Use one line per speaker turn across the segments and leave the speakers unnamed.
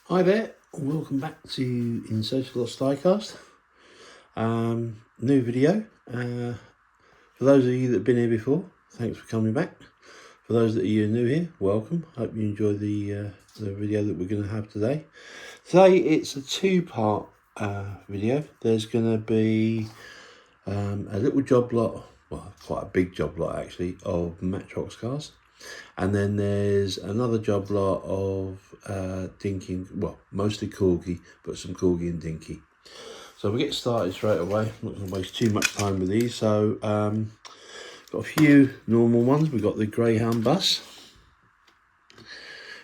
Hi there, welcome back to In Search of Lost Diecast. New video. For those of you that have been here before, thanks for coming back. For those that are new here, welcome. Hope you enjoy the video that we're going to have today. Today it's a two-part video. There's going to be a little job lot, well, quite a big job lot actually, of Matchbox cars. And then there's another job lot of Dinky, well, mostly Corgi, but some Corgi and Dinky. So we'll get started straight away. I'm not going to waste too much time with these. So got a few normal ones. We've got the Greyhound bus.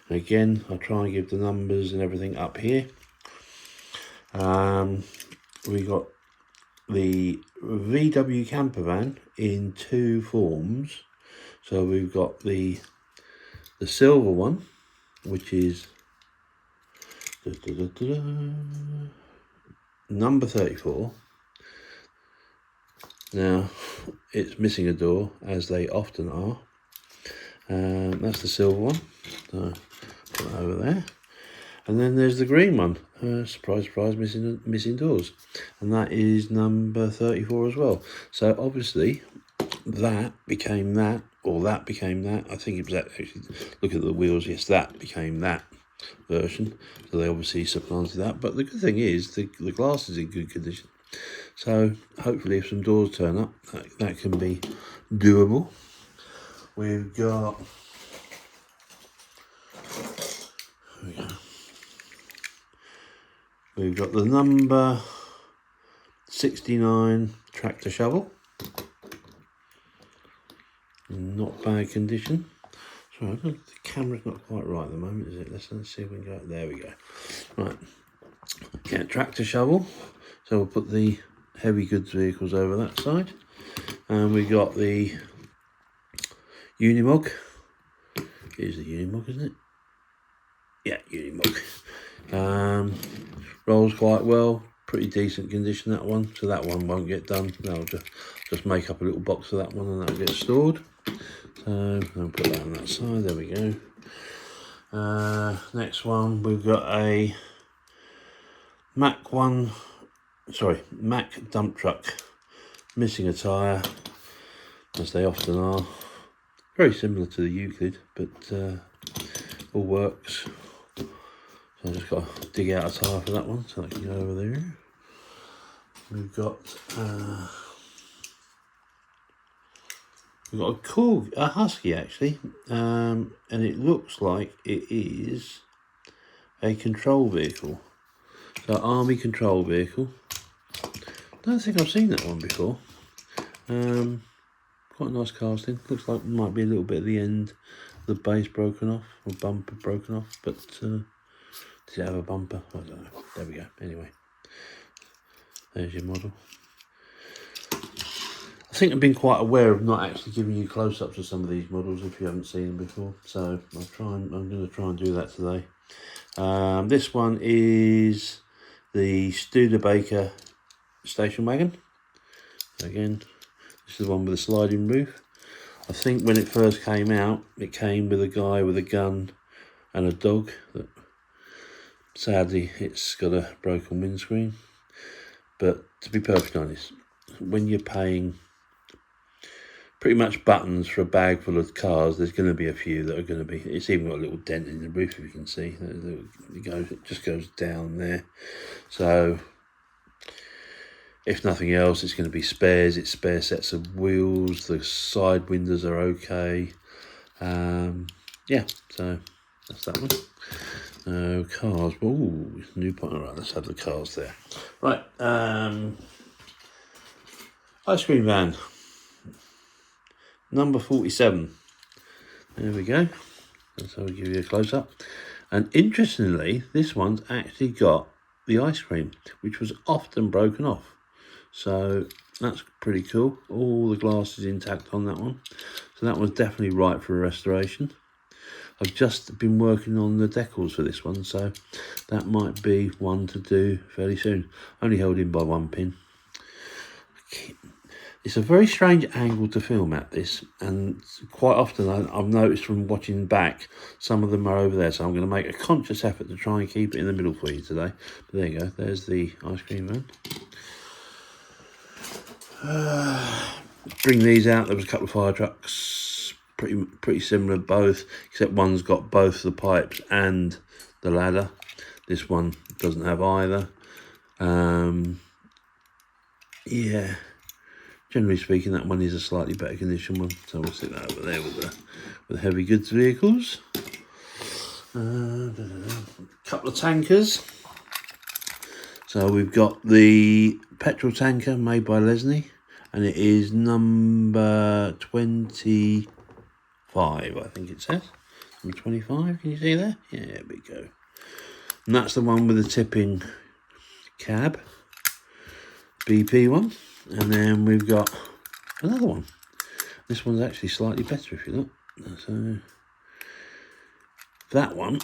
And again, I'll try and give the numbers and everything up here. We got the VW camper van in two forms. So we've got the silver one, which is number 34. Now it's missing a door, as they often are. That's the silver one. So put that over there. And then there's the green one. Surprise, surprise, missing doors. And that is number 34 as well. So obviously that became that, or that became that. I think it was that, actually, look at the wheels, yes, that became that version. So they obviously supplanted that. But the good thing is the glass is in good condition. So hopefully if some doors turn up, that can be doable. We've got, there we go. We've got the number 69 tractor shovel. Not bad condition. Sorry, the camera's not quite right at the moment, is it? Let's see if we can go. There we go. Right. Yeah, tractor shovel. So we'll put the heavy goods vehicles over that side. And we got the Unimog. Here's the Unimog, isn't it? Yeah, Unimog. Rolls quite well. Pretty decent condition, that one. So that one won't get done. That'll just make up a little box for that one, and that'll get stored. So I'll put that on that side. There we go. Next one, we've got a Mack dump truck, missing a tyre, as they often are. Very similar to the Euclid, but all works. So I just got to dig out a tyre for that one, so that can go over there. We've got a Husky actually, and it looks like it is a control vehicle. So army control vehicle. Don't think I've seen that one before. Quite a nice casting. Looks like it might be a little bit at the end, the base broken off, or bumper broken off, but does it have a bumper? I don't know. There we go. Anyway, there's your model. I think I've been quite aware of not actually giving you close-ups of some of these models if you haven't seen them before. So I'm going to try and do that today. This one is the Studebaker station wagon. Again, this is the one with the sliding roof. I think when it first came out, it came with a guy with a gun and a dog. That sadly, it's got a broken windscreen. But to be perfectly honest, when you're paying pretty much buttons for a bag full of cars, there's going to be a few that are going to be, it's even got a little dent in the roof, if you can see. It just goes down there. So if nothing else, it's going to be spares. It's spare sets of wheels. The side windows are okay. Yeah, so that's that one. Cars. Ooh, new point. All right, let's have the cars there. Right. Ice cream van. Number 47. There we go. That's how we give you a close up. And interestingly, this one's actually got the ice cream, which was often broken off. So that's pretty cool. All the glass is intact on that one. So that was definitely right for a restoration. I've just been working on the decals for this one, so that might be one to do fairly soon. Only held in by one pin. It's a very strange angle to film at this, and quite often I've noticed from watching back, some of them are over there, so I'm going to make a conscious effort to try and keep it in the middle for you today. But there you go, there's the ice cream van. Bring these out, there was a couple of fire trucks, pretty similar both, except one's got both the pipes and the ladder. This one doesn't have either. Yeah, generally speaking, that one is a slightly better condition one, so we'll stick that over there with the heavy goods vehicles. Couple of tankers. So we've got the petrol tanker made by Lesney, and it is number 25, I think it says. Number 25, can you see there? Yeah, there we go. And that's the one with the tipping cab, BP one. And then we've got another one. This one's actually slightly better if you look. So that one,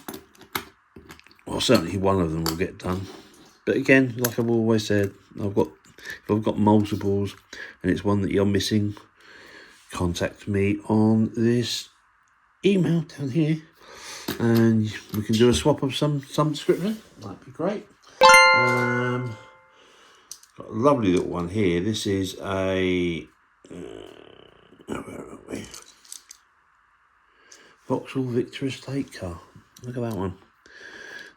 well, certainly one of them will get done. But again, like I've always said, if I've got multiples and it's one that you're missing, contact me on this email down here, and we can do a swap of some description. That'd be great. Got a lovely little one here. This is a where are we? Vauxhall Victor Estate car. Look at that one.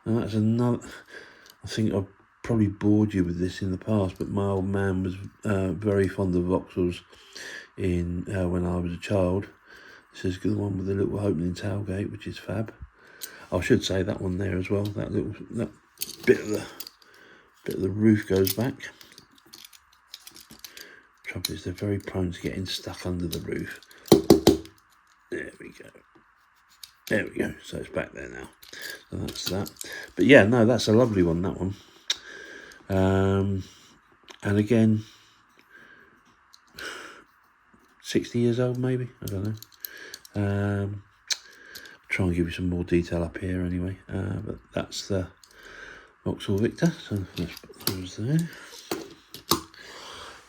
Now that's another. I think I've probably bored you with this in the past, but my old man was very fond of Vauxhalls in when I was a child. This is the one with the little opening tailgate, which is fab. I should say that one there as well. That bit of the roof goes back. Trouble is they're very prone to getting stuck under the roof. There we go. There we go. So it's back there now. So that's that. But yeah, no, that's a lovely one, that one. And again, 60 years old maybe, I don't know. Try and give you some more detail up here anyway. But that's the Vauxhall Victor. So let's put those there.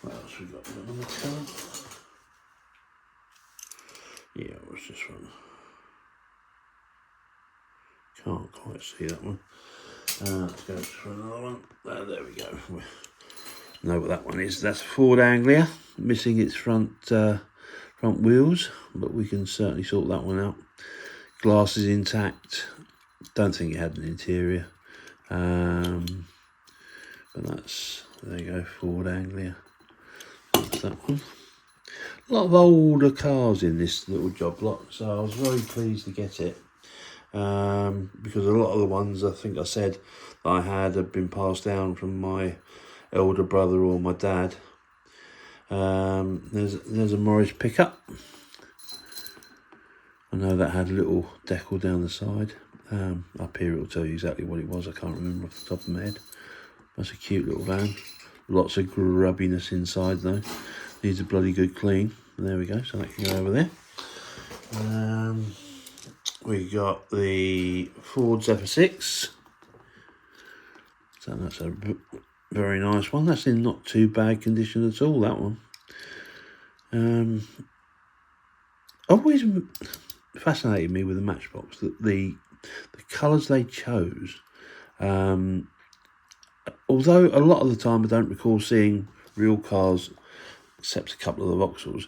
What else we got on the car? Yeah, what's this one? Can't quite see that one. Let's go for another one. There we go. We know what that one is. That's a Ford Anglia, missing its front wheels, but we can certainly sort that one out. Glass is intact. Don't think it had an interior. But there you go, Ford Anglia. That's that one. A lot of older cars in this little job lot, so I was very pleased to get it. Because a lot of the ones I think I said that I had been passed down from my elder brother or my dad. There's a Morris pickup. I know that had a little decal down the side. Up here it'll tell you exactly what it was. I can't remember off the top of my head. That's a cute little van. Lots of grubbiness inside though. Needs a bloody good clean. And there we go. So that can go over there. We got the Ford Zephyr 6. So that's a very nice one. That's in not too bad condition at all, that one. Always fascinated me with the Matchbox that the colours they chose. Although a lot of the time I don't recall seeing real cars, except a couple of the Vauxhalls,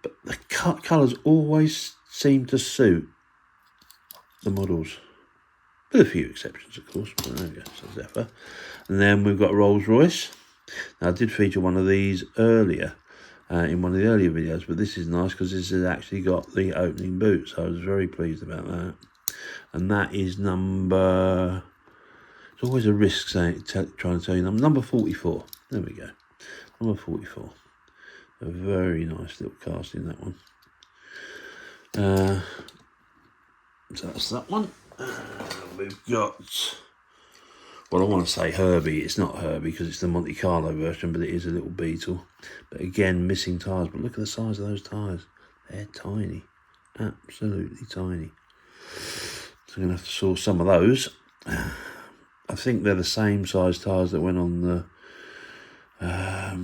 but the colours always seem to suit the models, with a few exceptions of course. But there we go, so Zephyr. And then we've got Rolls Royce. Now I did feature one of these earlier in one of the earlier videos, but this is nice because this has actually got the opening boot, so I was very pleased about that. And that is number, it's always a risk trying to tell you number 44. There we go, number 44. A very nice little casting, that one. So that's that one. We've got, well, I want to say Herbie. It's not Herbie because it's the Monte Carlo version, but it is a little Beetle. But again, missing tyres. But look at the size of those tyres. They're tiny. Absolutely tiny. So I'm going to have to source some of those. I think they're the same size tyres that went on the, I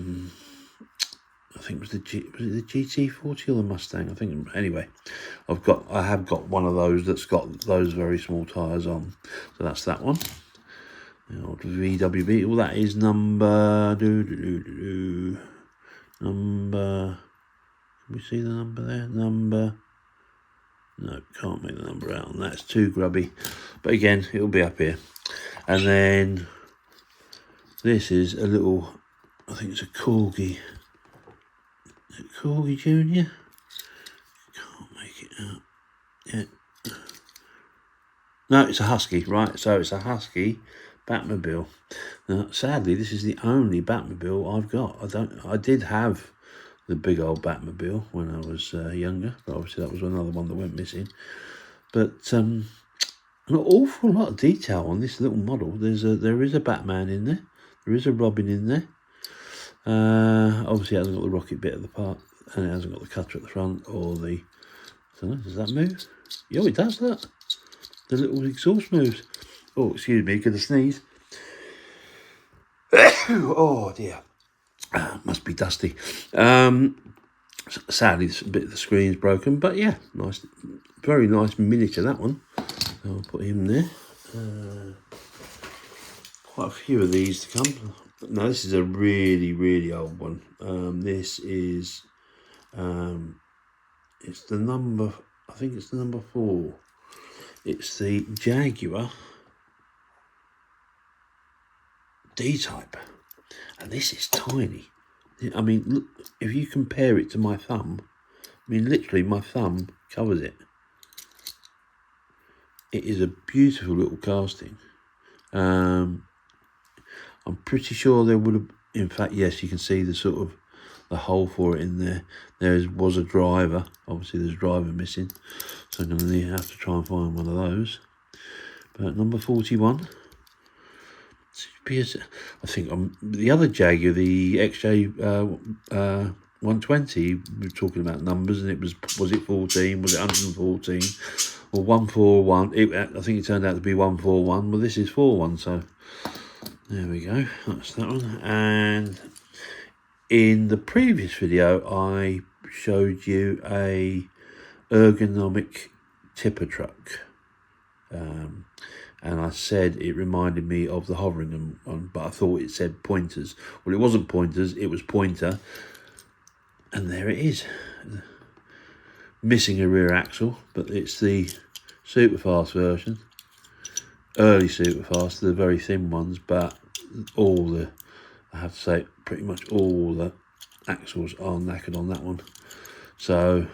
think it was the GT40 or the Mustang. I think anyway. I have got one of those that's got those very small tyres on. So that's that one. The old VW Well, that is number number. Can we see the number there? No, can't make the number out, and that's too grubby. But again, it'll be up here. And then this is a little, I think it's a Corgi. Is it Corgi Junior? Can't make it out. Yeah. No, it's a Husky, right? So it's a Husky Batmobile. Now, sadly, this is the only Batmobile I've got. I did have the big old Batmobile when I was younger, but obviously that was another one that went missing. But an awful lot of detail on this little model. There is a Batman in there. There is a Robin in there. Obviously it hasn't got the rocket bit at the part, and it hasn't got the cutter at the front or the. I don't know, does that move? Yeah, it does that. The little exhaust moves. Oh, excuse me, gonna sneeze. Oh dear. Must be dusty. Sadly, a bit of the screen's broken, but yeah, nice, very nice miniature, that one. So I'll put him there. Quite a few of these to come. No, this is a really, really old one. This is, it's the number, I think it's the number 4. It's the Jaguar D-Type. And this is tiny. I mean, look, if you compare it to my thumb, I mean, literally my thumb covers it. It is a beautiful little casting. I'm pretty sure there would have, in fact, yes, you can see the sort of the hole for it in there. There was a driver. Obviously, there's a driver missing, so I'm going to have to try and find one of those. But number 41. I think the other Jaguar, the XJ 120, we were talking about numbers, and it was it 14? Was it 114? Or 141? I think it turned out to be 141. Well, this is 41, so there we go. That's that one. And in the previous video, I showed you a ergonomic tipper truck. And I said it reminded me of the hovering one, but I thought it said pointers. Well, it wasn't pointers, it was pointer. And there it is. Missing a rear axle, but it's the superfast version. Early superfast, the very thin ones, but I have to say, pretty much all the axles are knackered on that one. So,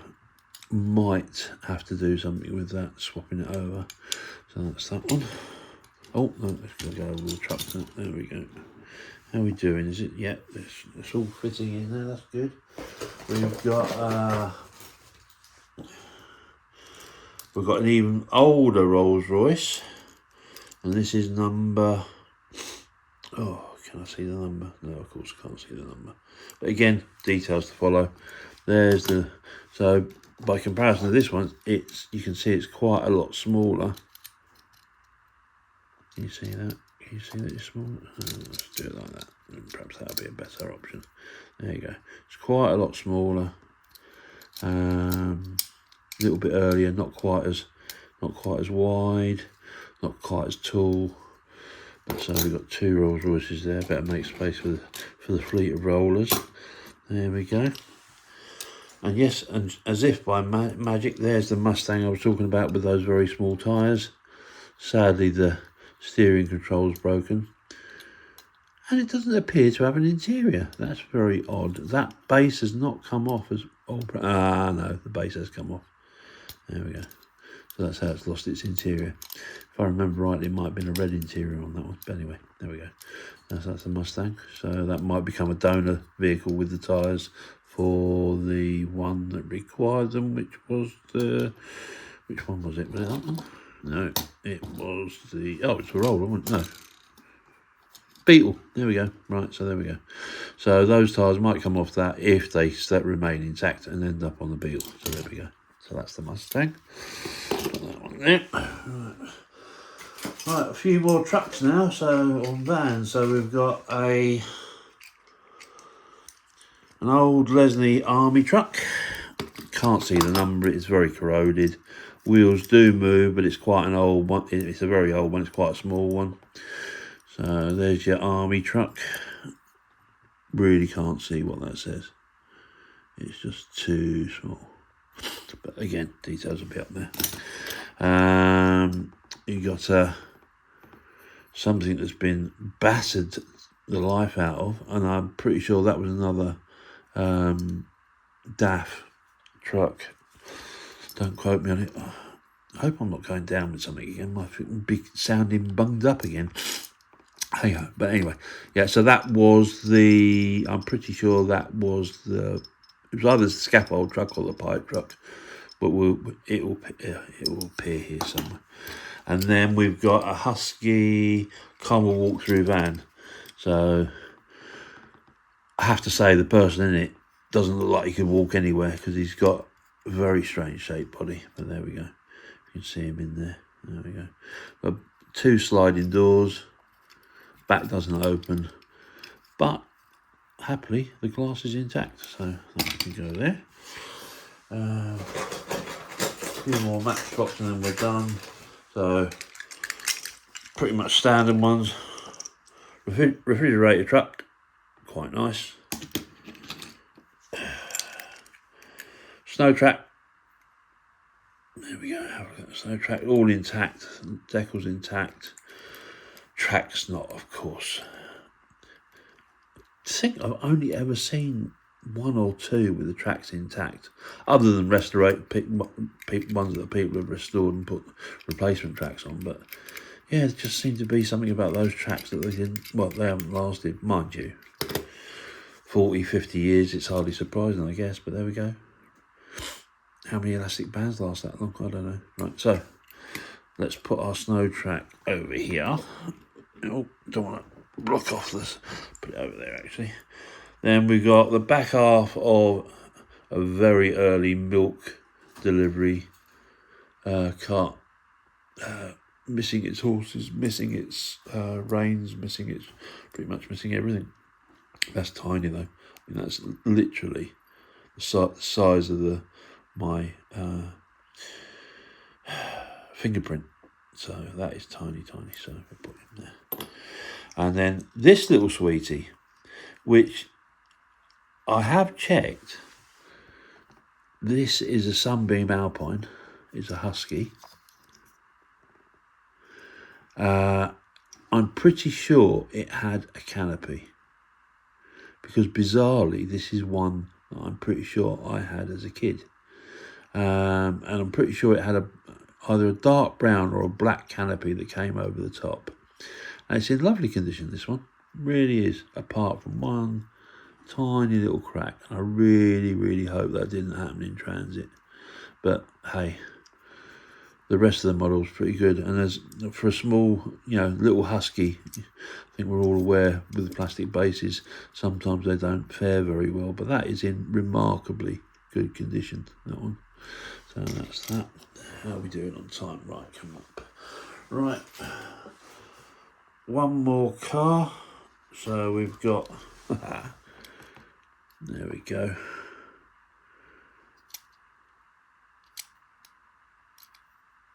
might have to do something with that, swapping it over. So that's that one. Oh, no, let's go over the truck. There we go. How are we doing? Is it? Yeah, it's all fitting in there. That's good. We've got an even older Rolls Royce, and this is number. Oh, can I see the number? No, of course I can't see the number. But again, details to follow. There's so by comparison to this one, you can see it's quite a lot smaller. Can you see that? Can you see that it's smaller? Let's do it like that. Perhaps that'll be a better option. There you go. It's quite a lot smaller. A little bit earlier, not quite as wide, not quite as tall. But so we've got 2 Rolls Royces there. Better make space for the fleet of rollers. There we go. And yes, and as if by magic, there's the Mustang I was talking about with those very small tyres. Sadly, the steering control's broken. And it doesn't appear to have an interior. That's very odd. That base has not come off as... no, the base has come off. There we go. So that's how it's lost its interior. If I remember rightly, it might have been a red interior on that one. But anyway, there we go. That's the Mustang. So that might become a donor vehicle with the tyres for the one that required them, which was the... Which one was it? Was it that one? No, it was the... Oh, it's the Roller, wasn't it? No. Beetle. There we go. Right, so there we go. So those tyres might come off that if they remain intact and end up on the Beetle. So there we go. So that's the Mustang. Put that one there. Right, a few more trucks now. So on vans, so we've got a An old Leslie army truck. Can't see the number, it's very corroded. Wheels do move, but it's quite an old one. It's a very old one, it's quite a small one. So there's your army truck. Really can't see what that says. It's just too small. But again, details will be up there. You got something that's been battered the life out of, and I'm pretty sure that was another DAF truck. Don't quote me on it. I hope I'm not going down with something again. My be sounding bunged up again. Hang on. But anyway, yeah. So that was the. I'm pretty sure that was the. It was either the scaffold truck or the pipe truck, but it will appear here somewhere. And then we've got a Husky Carmel walk-through van. So I have to say the person in it doesn't look like he could walk anywhere because he's got a very strange shaped body. But there we go. You can see him in there. There we go. Got 2 sliding doors. Back doesn't open. But happily the glass is intact. So that can go there. A few more Matchbox and then we're done. So pretty much standard ones. Refrigerator truck. Quite nice. Snow track. There we go. Have a look at the snow track. All intact. Decal's intact. Track's not, of course. I think I've only ever seen 1 or 2 with the tracks intact, other than ones that people have restored and put replacement tracks on. But yeah, it just seemed to be something about those tracks that they didn't. Well, they haven't lasted, mind you. 40, 50 years. It's hardly surprising, I guess. But there we go. How many elastic bands last that long? I don't know. Right, so let's put our snow track over here. Oh, don't want to block off this. Put it over there, actually. Then we got the back half of a very early milk delivery cart. Missing its horses, missing its reins, pretty much missing everything. That's tiny though. I mean, that's literally the size of my fingerprint. So that is tiny. So we put it in there. And then this little sweetie, which I have checked. This is a Sunbeam Alpine. It's a Husky. I'm pretty sure it had a canopy, because bizarrely this is one that I'm pretty sure I had as a kid, and I'm pretty sure it had either a dark brown or a black canopy that came over the top, and it's in lovely condition. This one really is, apart from one tiny little crack. I really hope that didn't happen in transit, but hey, the rest of the model's pretty good. And there's, for a small, little Husky, I think we're all aware with the plastic bases, sometimes they don't fare very well, but that is in remarkably good condition, that one. So that's that. How are we doing on time? Right, come up. Right, one more car. So we've got, there we go.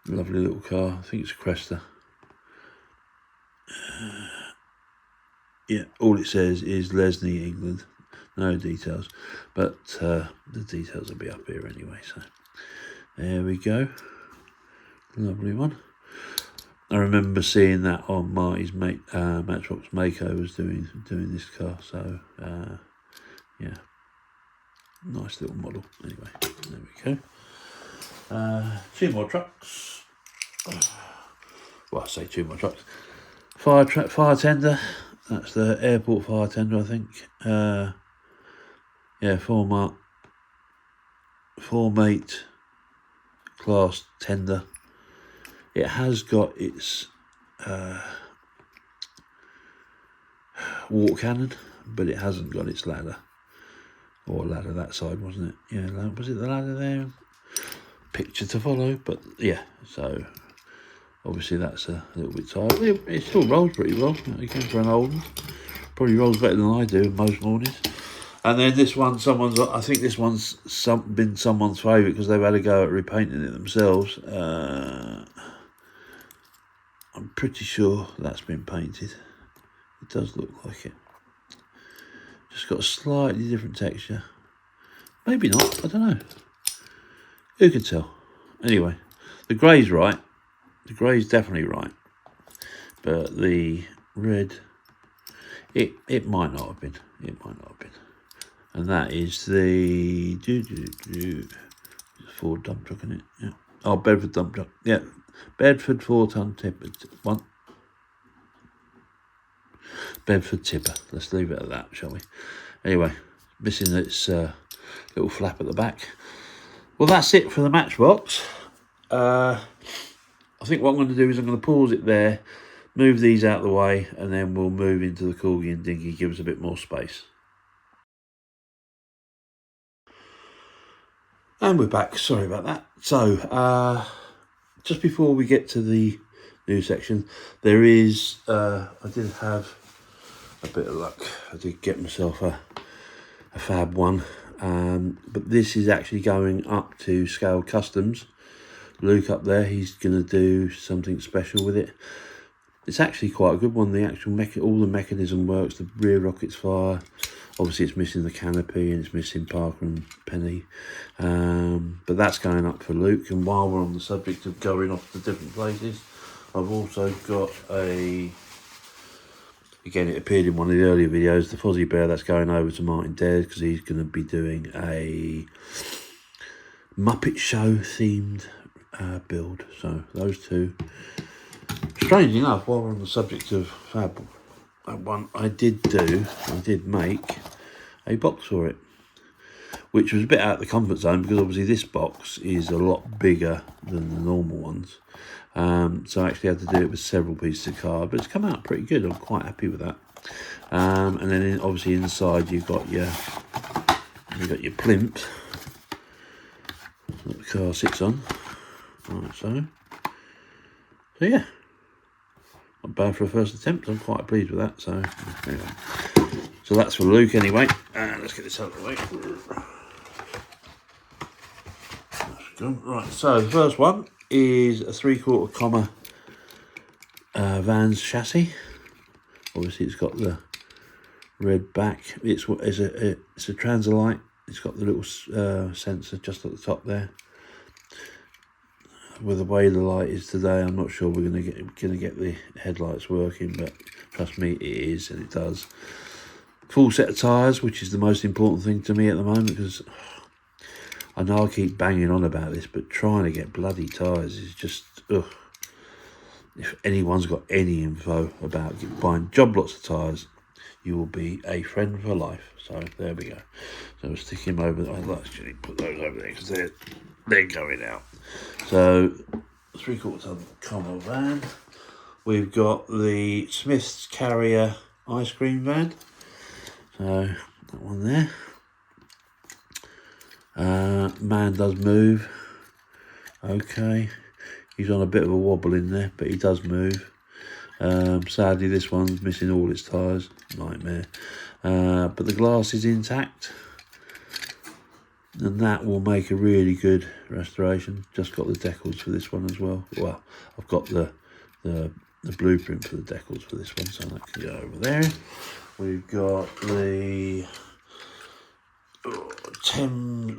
Lovely little car. I think it's a Cresta. Yeah, all it says is Leslie, England. No details, but the details will be up here anyway. So there we go. Lovely one. I remember seeing that on Marty's Matchbox makeovers doing this car. So yeah, nice little model. Anyway, there we go. 2 more trucks. Well, I say 2 more trucks. Fire tender. That's the airport fire tender, I think. Yeah, 4-mate class tender. It has got its water cannon, but it hasn't got its ladder. Or ladder that side, wasn't it? Yeah, was it the ladder there? Picture to follow, but yeah, so obviously that's a little bit tired. It still rolls pretty well. Again, for an old one, probably rolls better than I do most mornings. And then this one, I think this one's been someone's favourite because they've had a go at repainting it themselves. I'm pretty sure that's been painted. It does look like it. Just got a slightly different texture. Maybe not, I don't know. Who can tell? Anyway, the grey's right. The grey's definitely right. But the red, it might not have been. It might not have been. And that is the Ford dump truck, isn't it? Yeah. Oh, Bedford dump truck. Yeah. Bedford 4-ton tipper. One. Bedford tipper. Let's leave it at that, shall we? Anyway, missing its little flap at the back. Well, that's it for the Matchbox. I think what I'm going to do is I'm going to pause it there, move these out of the way, and then we'll move into the Corgi and Dinky, give us a bit more space. And we're back, sorry about that. So, just before we get to the new section, there is, I did have a bit of luck. I did get myself a Fab one, but this is actually going up to Scale Customs. Luke up there, he's going to do something special with it. It's actually quite a good one. The actual all the mechanism works, the rear rockets fire. Obviously it's missing the canopy and it's missing Parker and Penny, but that's going up for Luke. And while we're on the subject of going off to different places, I've also got again, it appeared in one of the earlier videos, the Fozzie Bear that's going over to Martin Dares because he's going to be doing a Muppet Show themed build. So those two. Strangely enough, while we're on the subject of Fab one, I did make a box for it, which was a bit out of the comfort zone because obviously this box is a lot bigger than the normal ones. So I actually had to do it with several pieces of card, but it's come out pretty good. I'm quite happy with that. And then obviously inside you've got your plinth that the car sits on. Right, so yeah. Not bad for a first attempt. I'm quite pleased with that. So anyway, so that's for Luke anyway. Let's get this out of the way. Right, so the first one is a 3/4 comma Vans chassis. Obviously, it's got the red back. It's a Transalite. It's got the little sensor just at the top there. With the way the light is today, I'm not sure we're gonna get the headlights working, but trust me, it is, and it does. Full set of tyres, which is the most important thing to me at the moment, because I know I keep banging on about this, but trying to get bloody tyres is just ugh. If anyone's got any info about buying job lots of tyres, you will be a friend for life. So there we go. So I'll stick him over. I'll actually put those over there because they're going out. So 3/4 ton comma van. We've got the Smith's Carrier ice cream van. So that one there. Man does move. Okay. He's on a bit of a wobble in there, but he does move. Sadly, this one's missing all its tyres. Nightmare. But the glass is intact. And that will make a really good restoration. Just got the decals for this one as well. Well, I've got the blueprint for the decals for this one, so that can go over there. We've got the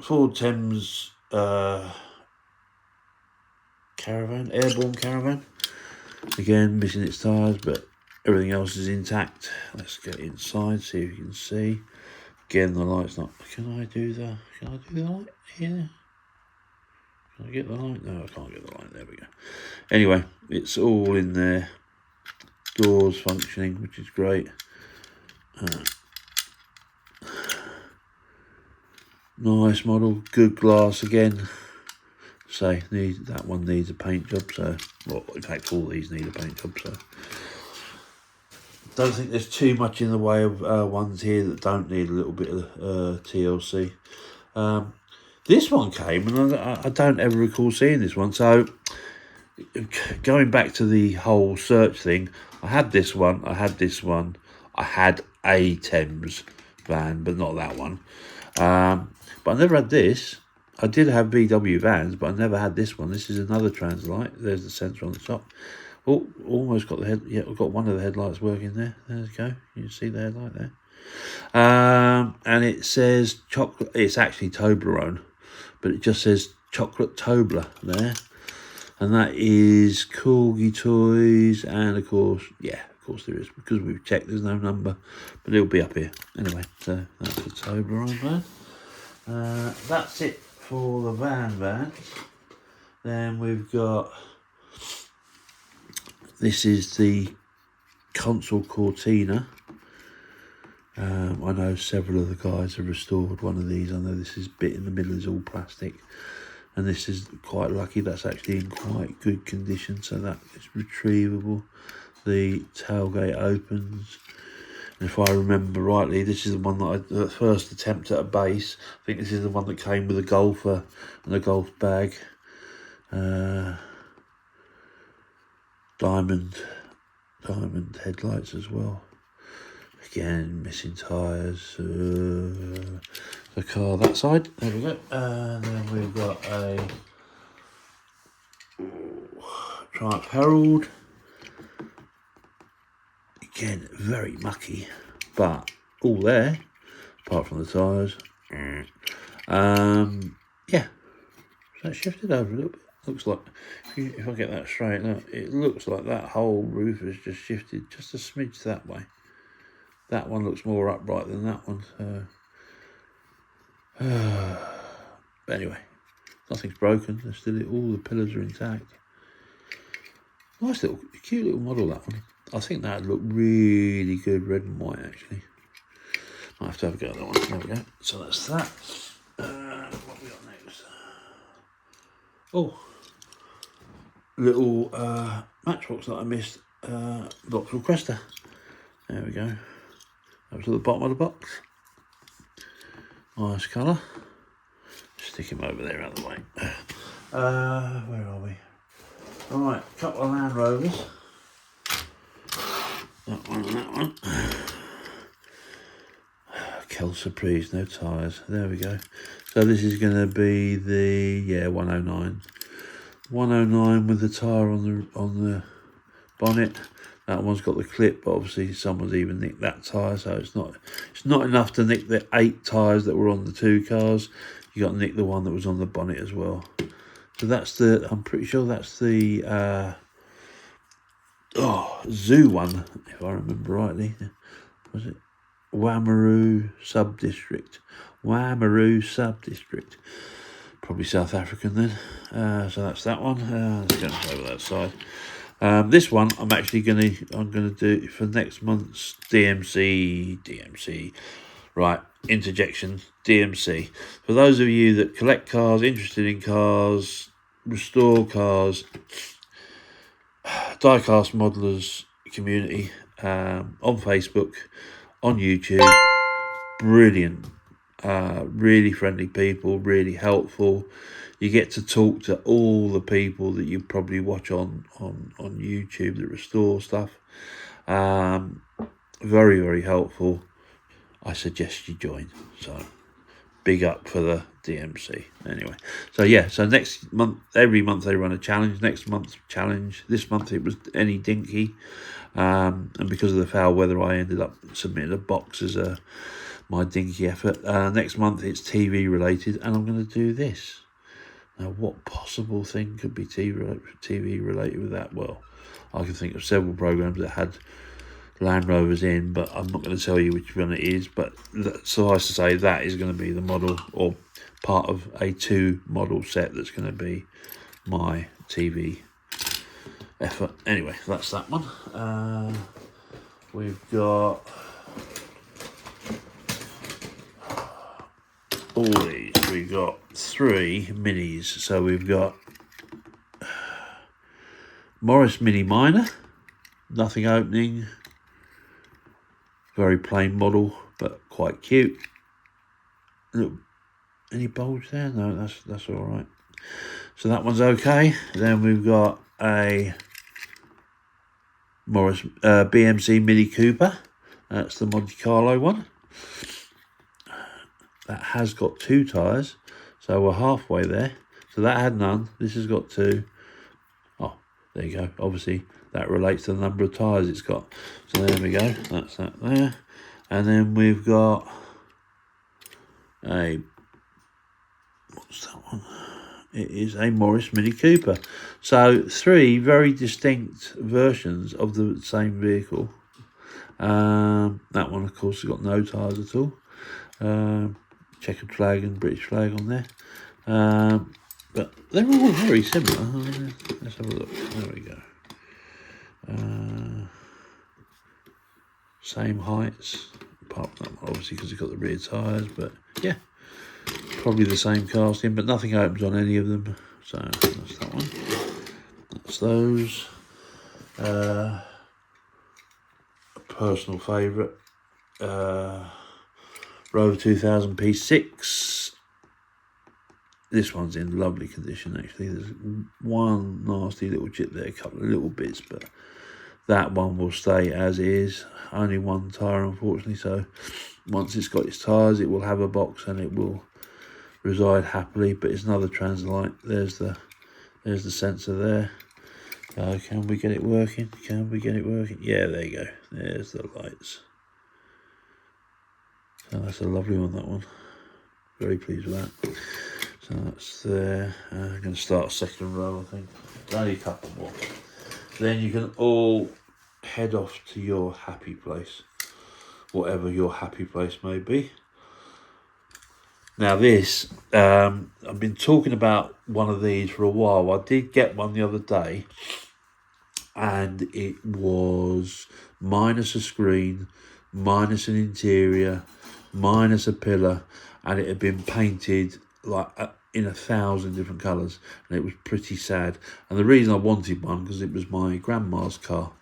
Ford Thames caravan, airborne caravan. Again, missing its tyres, but everything else is intact. Let's get inside, see if you can see. Again, the light's not. Can I do the light here? Can I get the light? No, I can't get the light. There we go. Anyway, it's all in there. Doors functioning, which is great. Nice model, good glass again. Say, that one needs a paint job. So, well, in fact, all these need a paint job. So. Don't think there's too much in the way of ones here that don't need a little bit of TLC. This one came, and I don't ever recall seeing this one. So, going back to the whole search thing, I had this one, I had this one, I had a Thames van, but not that one. But I never had this. I did have VW vans, but I never had this one. This is another Translite. There's the sensor on the top. Oh, almost got the head. Yeah, I've got one of the headlights working there. There we go. You can see the headlight there. And it says chocolate. It's actually Toblerone, but it just says chocolate Tobler there. And that is Corgi toys, and of course, yeah, of course there is, because we've checked there's no number, but it'll be up here. Anyway, so that's the Toblerone van. That's it for the vans. Then we've got, this is the console Cortina. I know several of the guys have restored one of these. I know this is bit in the middle is all plastic, and this is quite lucky. That's actually in quite good condition, so that is retrievable. The tailgate opens, and if I remember rightly, this is the one that the first attempt at a base. I think this is the one that came with a golfer and a golf bag. Diamond headlights as well. Again, missing tyres. The car that side. There we go. And then we've got a Triumph Herald. Again, very mucky, but all there, apart from the tyres. Yeah, so that shifted over a little bit. Looks like, if I get that straight, look, it looks like that whole roof has just shifted just a smidge that way. That one looks more upright than that one. But anyway, nothing's broken. There's still, all the pillars are intact. Nice little, cute little model, that one. I think that'd look really good red and white, actually. Might have to have a go at that one. There we go. So that's that. What we got next? Oh, little Matchbox that I missed. Box requester. There we go. That was at the bottom of the box. Nice colour. Stick him over there out of the way. Where are we? Alright, a couple of Land Rovers. That one and that one. Kel Surprise, no tyres. There we go. So this is going to be the 109. 109 with the tyre on the bonnet. That one's got the clip, but obviously someone's even nicked that tyre, so it's not enough to nick the 8 tyres that were on the 2 cars. You got to nick the one that was on the bonnet as well. So that's I'm pretty sure that's the zoo one, if I remember rightly. Was it Wamaroo Sub-District? Wamaroo Sub-District. Probably South African then. So that's that one. Let's go over that side. This one I'm gonna do for next month's DMC. Right, interjection, DMC. For those of you that collect cars, interested in cars, restore cars, diecast modelers community, on Facebook, on YouTube, brilliant, really friendly people, really helpful. You get to talk to all the people that you probably watch on YouTube that restore stuff. Very, very helpful. I suggest you join. So big up for the DMC. Anyway, so yeah, so next month, every month they run a challenge. Next month's challenge, this month it was any Dinky. And because of the foul weather, I ended up submitting a box as my Dinky effort. Next month it's TV related, and I'm going to do this. Now, what possible thing could be TV related with that? Well, I can think of several programs that had Land Rovers in, but I'm not going to tell you which one it is. But suffice to say, that is going to be the model, or part of a 2 model set that's going to be my TV effort. Anyway, that's that one. We've got all these. We've got 3 minis. So we've got Morris Mini Minor, nothing opening, very plain model, but quite cute. Look, any bulge there? No, that's all right. So that one's okay. Then we've got a Morris BMC Mini Cooper. That's the Monte Carlo one. that has got 2 tyres, so we're halfway there. So that had none. This has got 2. Oh, there you go. Obviously, that relates to the number of tyres it's got. So there we go. That's that there. And then we've got a, what's that one? It is a Morris Mini Cooper. So 3 very distinct versions of the same vehicle. That one, of course, has got no tyres at all. Checkered flag and British flag on there. But they're all very similar. Let's have a look. There we go. Same heights, apart from that one, obviously, because it's got the rear tyres. But yeah, probably the same casting, but nothing opens on any of them. So that's that one. That's those. A personal favourite. Rover 2000 P6. This one's in lovely condition, actually. There's one nasty little chip there, a couple of little bits, but that one will stay as is. Only 1 tyre, unfortunately, so once it's got its tyres, it will have a box and it will reside happily. But it's another Translite. There's the sensor there. Can we get it working? Can we get it working? Yeah, there you go. There's the lights. So that's a lovely one, that one. Very pleased with that. So that's there. I'm going to start a second row, I think. Only a couple more. Then you can all head off to your happy place, whatever your happy place may be. Now this, I've been talking about one of these for a while. I did get one the other day, and it was minus a screen, minus an interior, minus a pillar, and it had been painted like in 1,000 different colours, and it was pretty sad. And the reason I wanted one, because it was my grandma's car,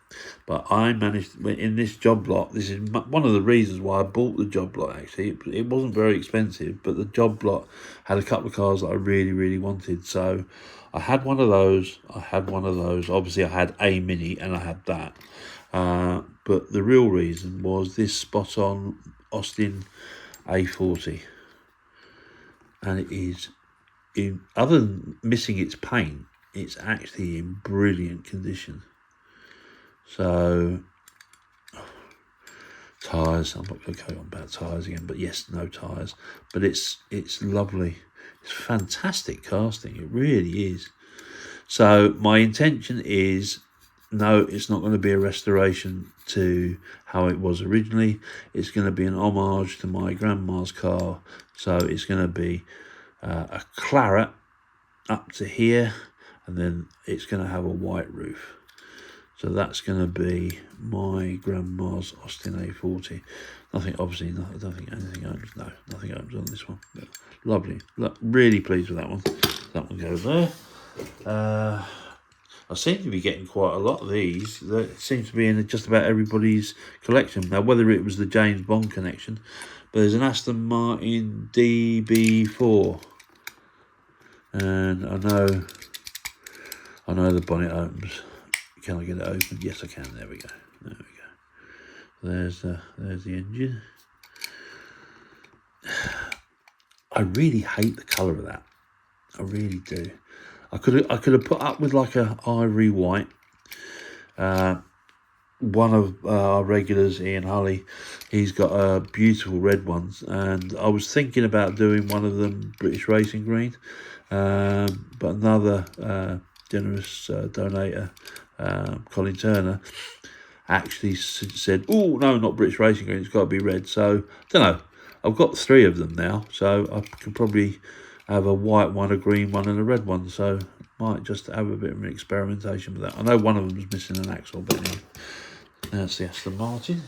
but I managed, in this job lot, this is one of the reasons why I bought the job lot, actually. It wasn't very expensive, but the job lot had a couple of cars that I really, really wanted. So I had one of those, obviously I had a Mini and I had that. But the real reason was this spot on Austin A40. And it is, other than missing its paint, it's actually in brilliant condition. So, tyres, I'm not going to go on about tyres again, but yes, no tyres. But it's lovely. It's fantastic casting, it really is. So my intention is, no, it's not going to be a restoration to how it was originally. It's going to be an homage to my grandma's car. So it's going to be a claret up to here, and then it's going to have a white roof. So that's going to be my grandma's Austin A40. Nothing, obviously, no, I don't think anything opens. No, nothing opens on this one. But lovely. Really pleased with that one. That one goes there. I seem to be getting quite a lot of these. That seems to be in just about everybody's collection. Now, whether it was the James Bond connection, but there's an Aston Martin DB4. And I know the bonnet opens. Can I get it open? Yes, I can. There we go. There we go. There's the engine. I really hate the colour of that. I really do. I could have put up with like a ivory white. One of our regulars, Ian Hulley, he's got beautiful red ones, and I was thinking about doing one of them British Racing Green, but another generous donator, Colin Turner, actually said, "Oh no, not British Racing Green. It's got to be red." So I don't know. I've got 3 of them now, so I can probably have a white one, a green one, and a red one. So might just have a bit of an experimentation with that. I know one of them is missing an axle, but anyway. That's the Aston Martin.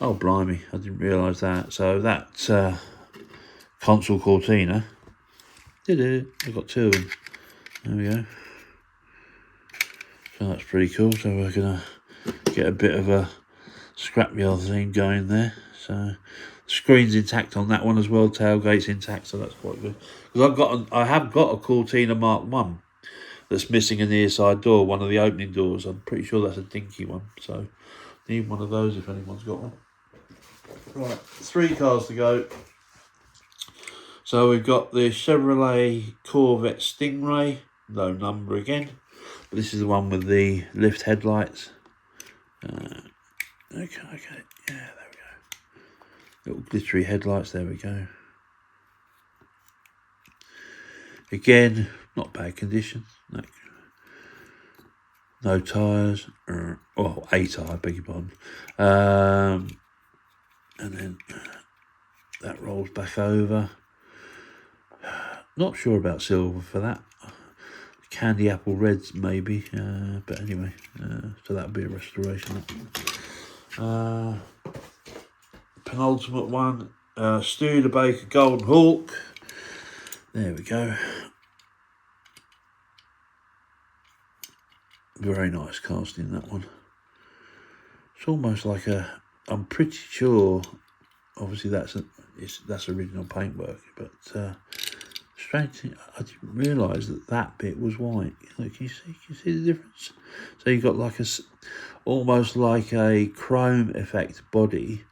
Oh blimey, I didn't realise that. So that console Cortina. I've got 2 of them. There we go. So that's pretty cool. So we're gonna get a bit of a scrapyard theme going there. So the screen's intact on that one as well. Tailgate's intact, so that's quite good. Because I have got a Cortina Mark 1 that's missing an near side door, one of the opening doors. I'm pretty sure that's a Dinky one. So need one of those if anyone's got one. Right, 3 cars to go. So we've got the Chevrolet Corvette Stingray, no number again. But this is the one with the lift headlights. Okay, yeah, there we go. Little glittery headlights, there we go. Again, not bad condition. No tyres. Oh, a tyre, beg your pardon. And then that rolls back over. Not sure about silver for that. Candy apple reds maybe, but anyway, so that'll be a restoration. Penultimate one, Studebaker Golden Hawk. There we go. Very nice casting, that one. It's almost like I'm pretty sure, obviously that's original paintwork, but strange thing, I didn't realise that bit was white. Look, can you see the difference? So you've got like almost like a chrome effect body,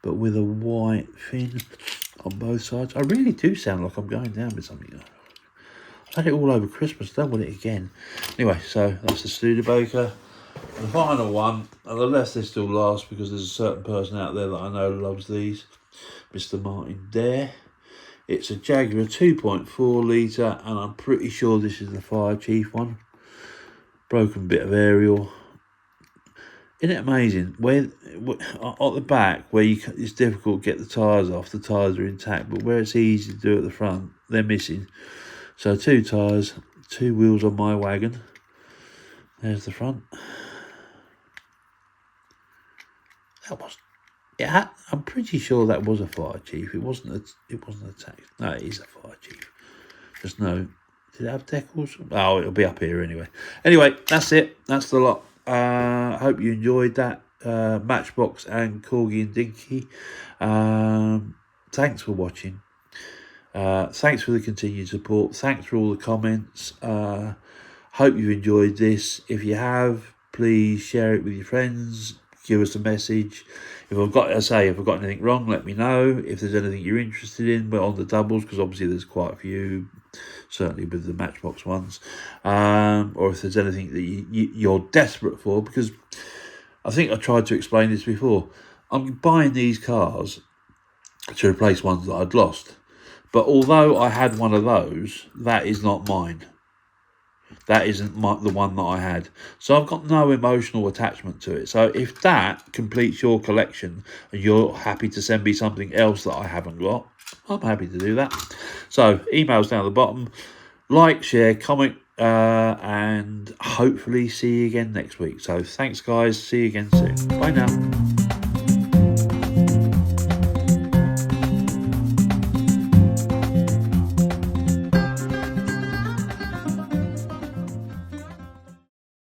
but with a white fin on both sides. I really do sound like I'm going down with something. I've had it all over Christmas, don't want it again. Anyway, so that's the Studebaker. And the final one, and the less this still lasts because there's a certain person out there that I know loves these, Mr. Martin Dare. It's a Jaguar 2.4 litre, and I'm pretty sure this is the Fire Chief one. Broken bit of aerial. Isn't it amazing? Where at the back, where it's difficult to get the tyres off, the tyres are intact, but where it's easy to do at the front, they're missing. So 2 tyres, 2 wheels on my wagon. There's the front. That was, yeah, I'm pretty sure that was a Fire Chief. It wasn't a tax. No, it is a Fire Chief. Just no. Did it have decals? Oh, it'll be up here anyway. Anyway, that's it. That's the lot. I hope you enjoyed that. Matchbox and Corgi and Dinky. Thanks for watching. Thanks for the continued support. Thanks for all the comments. Hope you've enjoyed this. If you have, please share it with your friends. Give us a message. If I've got anything wrong, let me know. If there's anything you're interested in, we're on the doubles, because obviously there's quite a few, certainly with the Matchbox ones. Or if there's anything that you're desperate for, because I think I tried to explain this before. I'm buying these cars to replace ones that I'd lost. But although I had one of those, that is not mine. That isn't the one that I had. So I've got no emotional attachment to it. So if that completes your collection and you're happy to send me something else that I haven't got, I'm happy to do that. So emails down the bottom. Like, share, comment, and hopefully see you again next week. So thanks, guys. See you again soon. Bye now.